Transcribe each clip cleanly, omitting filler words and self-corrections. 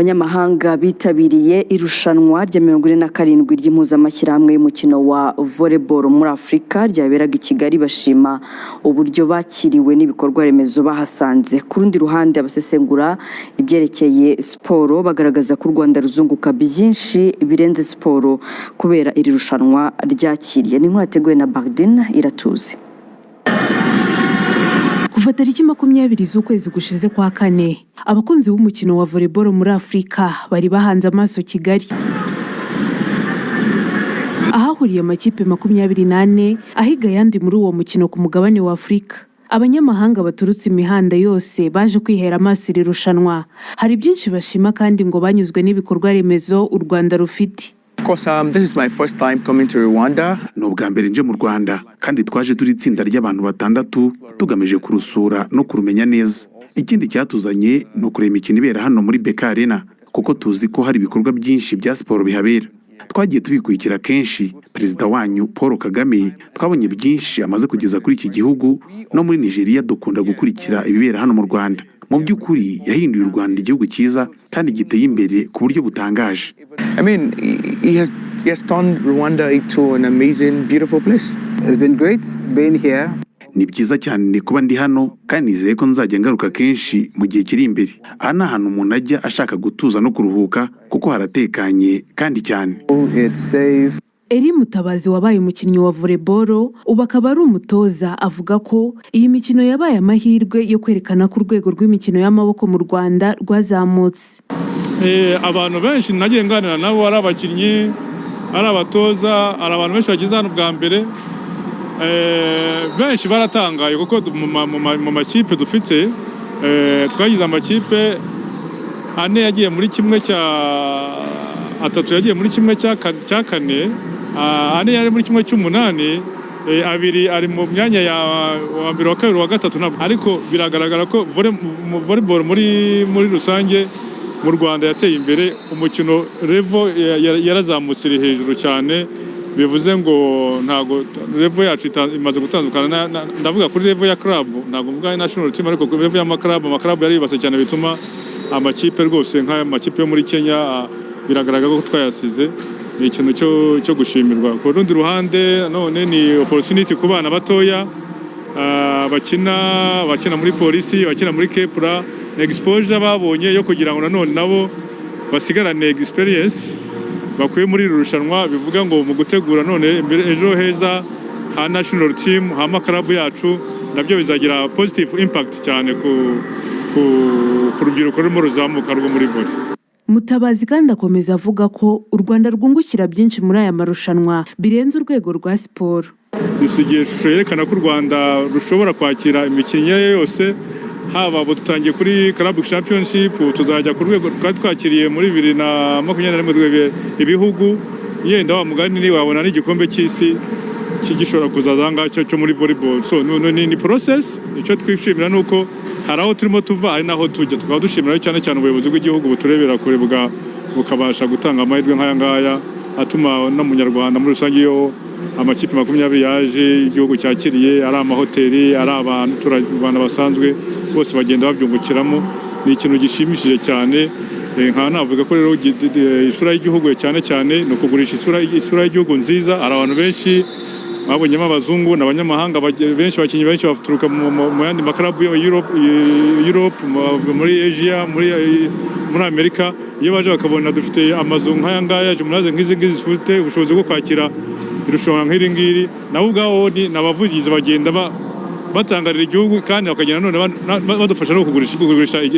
Abanyamahanga bitabiriye irushanwa rya 47 ry'impuzamashyirahamwe y'umukino wa volleyball muri Afurika ryaberaga i Kigali, bashima uburyo bakiriwe n'ibikorwa remezo bahasanze. Ku rundi ruhande, abasesengura ibyerekeye siporo bagaragaza ko u Rwanda ruzunguka byinshi birenze siporo kubera iri rushanwa ryakiriye. Ni inkuru yateguwe na Bardin Iratuzi. Kuva tariki 20 z'ukwezi gushize kwa kane, abakunzi b'umukino wa volleyball muri Afurika bari bahanze amaso Kigali, ahahuriye amakipe 24 ahiga yandi muri uwo mukino ku mugabane wa Afurika. Abanyamahanga baturutse imihanda yose baje kwihera amaso iri rushanwa. Hari byinshi bashima kandi ngo banyuzwe n'ibikorwa remezo u Rwanda rufite. This is my first time coming to Rwanda. N'ubwa mbere nje mu Rwanda, kandi twaje turi itsinda ry'abantu batandatu tugamije kurusura no kurumenya neza. Ikindi cyatuzanye no kureba imikino ibera hano muri BK Arena, kuko tuzi ko hari ibikorwa byinshi bya siporo bihabera. Twagiye tubikurikira kenshi. Perezida wanyu Paul Kagame twabonye byinshi amaze kugeza kuri iki gihugu, no muri Nigeria dukunda gukurikira ibibera hano mu Rwanda. Mu by'ukuri yahinduye u Rwanda igihugu cyiza kandi giteye imbere ku buryo butangaje. He has turned Rwanda into an amazing, beautiful place. It's been great being here. Ni byiza cyane kuba ndi hano, kandi nizeye ko nzajya ngaruka kenshi mu gihe kiri imbere. Aha ni ahantu umuntu ajya ashaka gutuza no kuruhuka, kuko haratekanye kandi cyane. It's safe. Eri Mutabazi wabaye umukinnyi wa volleyball ubu akaba ari umutoza, avuga ko iyi mikino yabaye amahirwe yo kwerekana ko urwego rw'imikino y'amaboko mu Rwanda rwazamutse. Abantu benshi nagiye nganira nabo, ari abakinnyi, ari abatoza, ari abantu benshi bagize hano bwa mbere, benshi baratangaye kuko mu makipe dufite twagize amakipe ane yagiye muri kimwe cya atatu, yagiye muri kimwe cya kane, ane yari muri kimwe cy'umunani, abiri ari mu myanya ya wa mbere, wa kabiri, wa gatatu. Ariko biragaragara ko volleyball muri rusange mu Rwanda yateye imbere. Umukino level yarazamutse iri hejuru cyane, bivuze ngo ntago level yacu imaze gutandukana. Ndavuga kuri level ya club, ntago mvuga national team, ariko kuri level y'amaklub yari yibase cyane, bituma amakipe rwose nk'aya makipe yo muri Kenya biragaragara ko twayasize. Ni ikintu cyo gushimirwa. Ku rundi ruhande none ni opportunity ku bana batoya bakina muri polisi, bakina muri Kepra, exposure babonye yo kugira ngo nanone nabo basigarane experience bakuye muri irushanwa. Bivuga ngo mu gutegura none ejo heza ha national team, ha maklub yacu, nabyo bizagira positive impact cyane ku rubyiruko rurimo ruzamuka rwo muri volley. Mutabazi kandi akomeza avuga ko u Rwanda rwungukira byinshi muri aya marushanwa birenze urwego rwa siporo. Bisigiye ishusho yerekana ko u Rwanda rushobora kwakira imikino yose, haba dutangiye kuri Club Championship, tuzajya ku rwego twakiriye muri 2021 ibihugu, yenda wa mugani ni wabona n'igikombe cy'isi kigishobora kuzazanga cyo muri volleyball. So ni process. Icyo twishimira nuko hari aho turimo tuva, ari naho tujya. Tukaba dushimira cyane ubuyobozi bw'igihugu buturebera kure bukabasha gutanga amahirwe nk'aya ngaya, atuma n'umunyarwanda muri rusange yo amakipe 20 yaje igihugu cyakiriye, ari amahoteli, ari abantu basanzwe bose bagenda babyungukiramo. Ni ikintu gishimishije cyane. Navuga ko rero isura y'igihugu cyane no kugurisha isura y'igihugu nziza. Ari abantu benshi babonyemo abazungu n'abanyamahanga benshi, abakinnyi benshi baturuka mu yandi maklub yo Europe, muri Asia, muri Amerika. Iyo baje bakabona dufite amazu nk'aya ngaya, jumlaze nk'izi zifite ubushobozi bwo kwakira irushanwa nk'iri ngiri, nabo ubwabo ni abavugizi bagenda batangarira igihugu, kandi bakagenda none badufasha no kugurisha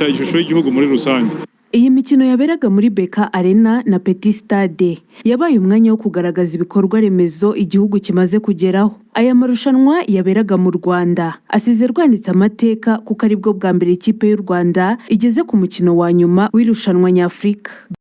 ishusho y'igihugu muri rusange. Iyi mikino yaberaga muri BK Arena na Petit Stade yabaye umwanya wo kugaragaza ibikorwa remezo igihugu kimaze kugeraho. Aya marushanwa yaberaga mu Rwanda asize rwanditse amateka, kuko aribwo bwa mbere ikipe y'u Rwanda igeze ku mukino wa nyuma w'irushanwa nyafurika.